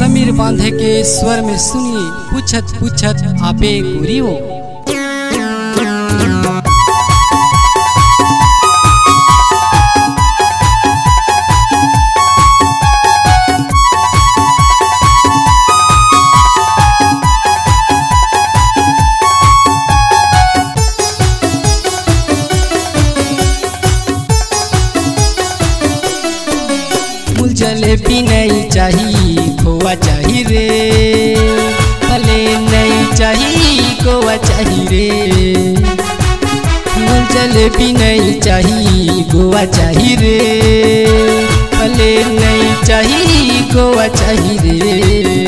समीर बांधे के स्वर में सुनी पूछत पूछत आपे गोरी हो। जलेबी नहीं चाहिए खोआ चाहिए रे, भले नहीं चाहिए खोआ चाहिए रे। जलेबी नहीं चाहिए गोवा चाहिए रे, भले नहीं चाहिए गोवा चाहिए रे।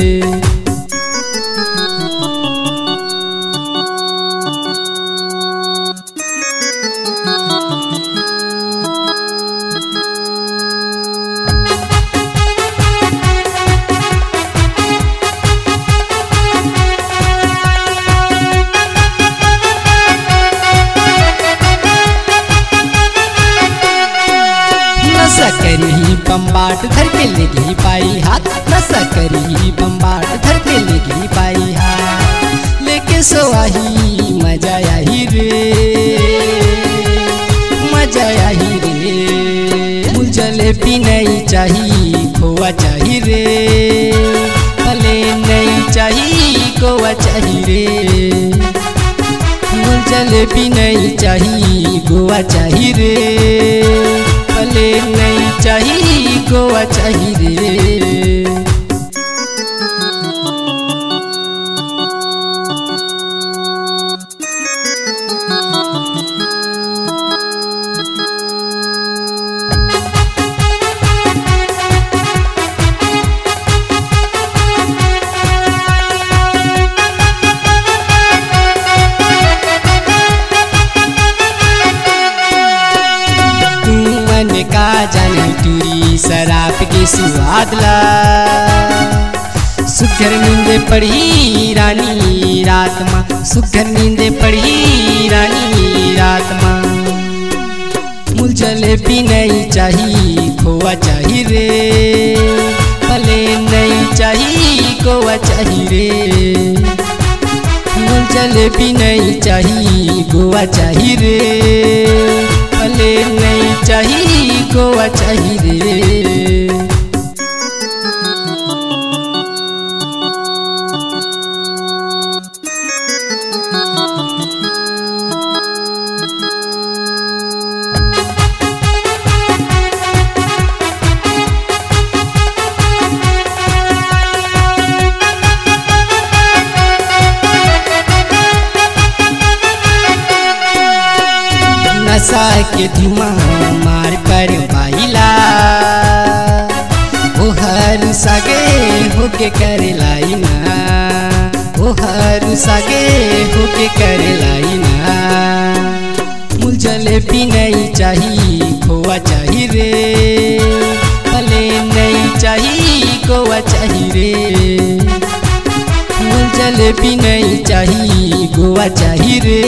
नशा करी बम्बाट धर के ले गई पाई हाथ, नशा करी बम्बाट धर के ले गई पाई हाथ। लेके सोआही मजा आई रे, मजा आई रे। मुझे जलेबी नहीं चाहिए खोआ चाहिए रे, भले नहीं चाहिए खोआ चाहिए रे। मुझे जलेबी नहीं चाहिए गोवा चाहिए रे, भले नहीं चाहिए गोवा चाहिए रे। का जाने टूरी शराब के स्वाद ला, सुघर नींदे पड़ी रानी रात माँ, सुघर नींदे पड़ी रानी रात माँ। मुझे जलेबी नहीं चाहिए खोआ चाहिए रे, भले नहीं चाहिए खोआ चाहिए रे। मुझे जलेबी नहीं चाहिए गोवा चाहिए रे, भले नहीं चाहिए गोवा चाहिए रे। नशा के धुआं मार पर बाइला, ओ हर सागे होके करे लाई ना, ओ हर सागे होके करे लाई ना। मुझे जलेबी नहीं चाहिए खोआ चाहिए रे, भले नहीं चाहिए खोआ चाहिए रे। मुझे जलेबी नहीं चाहिए गोवा चाहिए रे,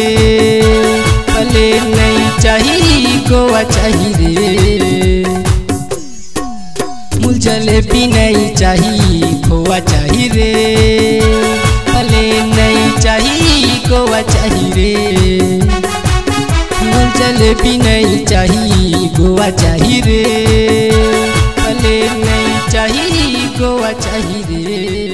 भले नहीं चाहिए गोवा चाहिए रे। मुझे जलेबी नहीं चाहिए खोआ चाहिए रे, भले नहीं चाहिए गोवा चाहिए रे। मुझे जलेबी नहीं चाहिए गोवा चाहिए रे, भले नहीं चाहिए गोवा चाहिए रे।